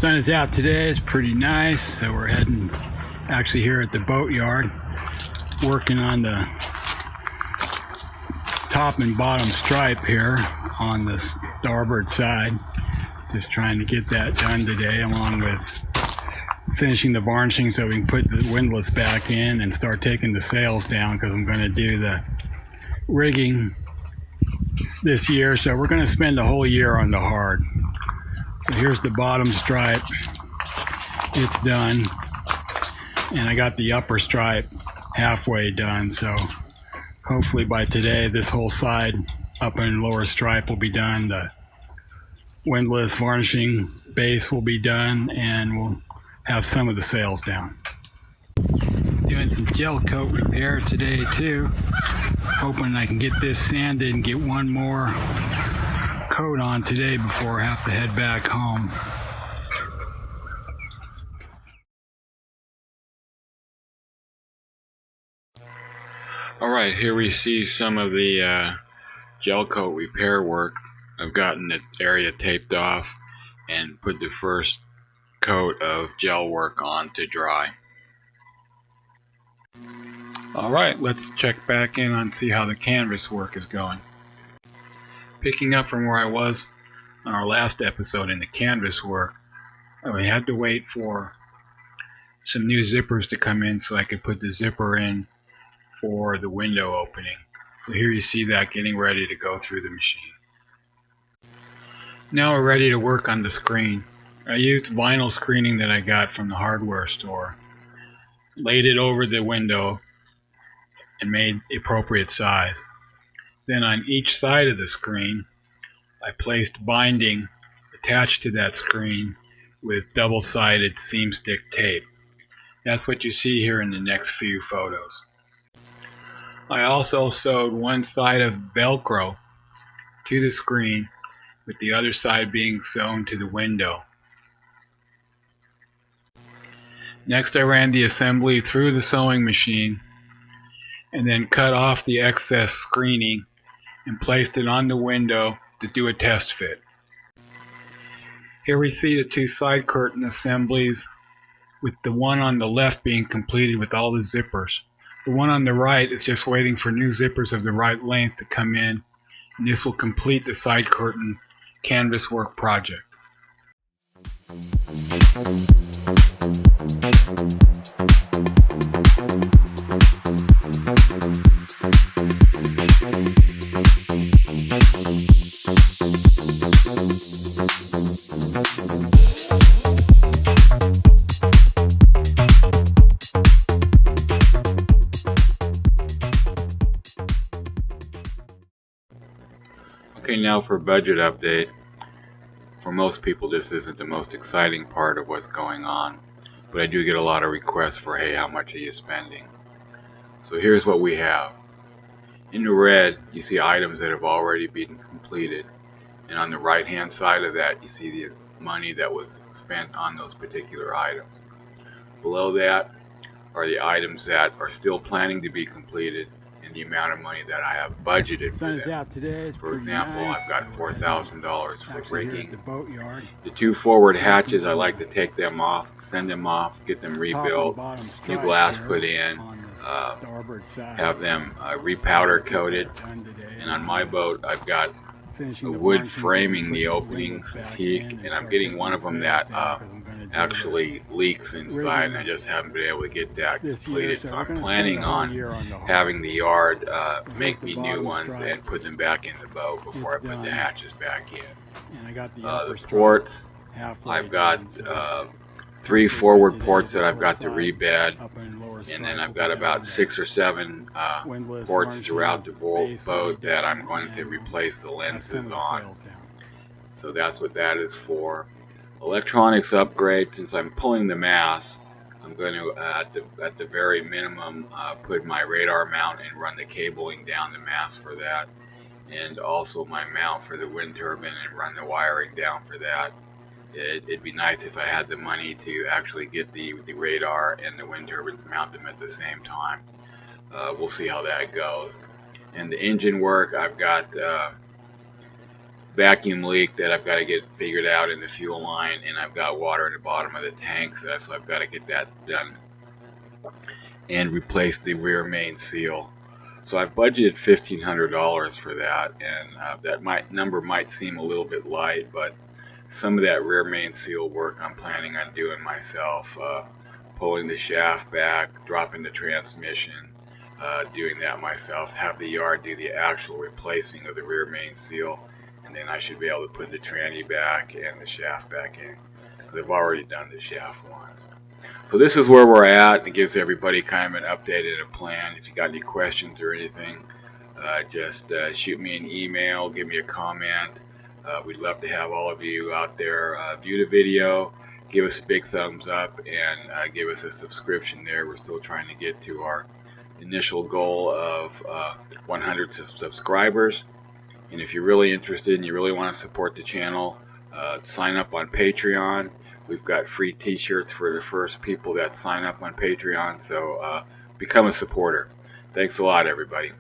Sun is out today. It's pretty nice, so we're heading actually here at the boatyard, working on the top and bottom stripe here on the starboard side. Just trying to get that done today, along with finishing the varnishing so we can put the windlass back in and start taking the sails down, because I'm going to do the rigging this year. So we're going to spend the whole year on the hard. So here's the bottom stripe. It's done, and I got the upper stripe halfway done. So hopefully by today this whole side, upper and lower stripe, will be done. The windlass varnishing base will be done, and we'll have some of the sails down. Doing some gel coat repair today too. Hoping I can get this sanded and get one more coat on today before I have to head back home. Alright, here we see some of the gel coat repair work. I've gotten the area taped off and put the first coat of gel work on to dry. Alright, let's check back in and see how the canvas work is going. Picking up from where I was on our last episode in the canvas work, I had to wait for some new zippers to come in so I could put the zipper in for the window opening. So here you see that getting ready to go through the machine. Now we're ready to work on the screen. I used vinyl screening that I got from the hardware store, laid it over the window and made the appropriate size. Then on each side of the screen, I placed binding attached to that screen with double-sided seam stick tape. That's what you see here in the next few photos. I also sewed one side of Velcro to the screen, with the other side being sewn to the window. Next, I ran the assembly through the sewing machine and then cut off the excess screening and placed it on the window to do a test fit. Here we see the two side curtain assemblies, with the one on the left being completed with all the zippers. The one on the right is just waiting for new zippers of the right length to come in, and this will complete the side curtain canvas work project. Okay, now for budget update. For most people, this isn't the most exciting part of what's going on, but I do get a lot of requests for, hey, how much are you spending? So here's what we have. In the red, you see items that have already been completed, and on the right hand side of that, you see the money that was spent on those particular items. Below that are the items that are still planning to be completed, and the amount of money that I have budgeted for them. Out today. For example, nice. I've got $4,000 for rigging. The The two forward hatches, I like to take them off, send them off, get them rebuilt, new glass put in, have them repowder coated. And on my boat, I've got a wood framing the openings teak, and I'm getting one of them that actually leaks inside, and I just haven't been able to get that completed. So I'm planning on having the yard make me new ones and put them back in the boat before I put the hatches back in. The ports, I've got 3 forward ports that I've got to rebed, and then I've got about 6 or 7 ports throughout the boat that I'm going to replace the lenses on. So that's what that is for. Electronics upgrade, since I'm pulling the mast, I'm going to at the very minimum put my radar mount and run the cabling down the mast for that, and also my mount for the wind turbine and run the wiring down for that. It'd be nice if I had the money to actually get the radar and the wind turbines, mount them at the same time. We'll see how that goes. And the engine work, I've got vacuum leak that I've got to get figured out in the fuel line, and I've got water in the bottom of the tanks, so I've got to get that done and replace the rear main seal. So I've budgeted $1,500 for that, and that number might seem a little bit light, but some of that rear main seal work I'm planning on doing myself, pulling the shaft back, dropping the transmission, doing that myself, have the yard do the actual replacing of the rear main seal, and then I should be able to put the tranny back and the shaft back in, because I've already done the shaft once. So this is where we're at. It gives everybody kind of an update and a plan. If you got any questions or anything, just shoot me an email, give me a comment. We'd love to have all of you out there view the video, give us a big thumbs up, and give us a subscription there. We're still trying to get to our initial goal of 100 subscribers. And if you're really interested and you really want to support the channel, sign up on Patreon. We've got free t-shirts for the first people that sign up on Patreon, so become a supporter. Thanks a lot, everybody.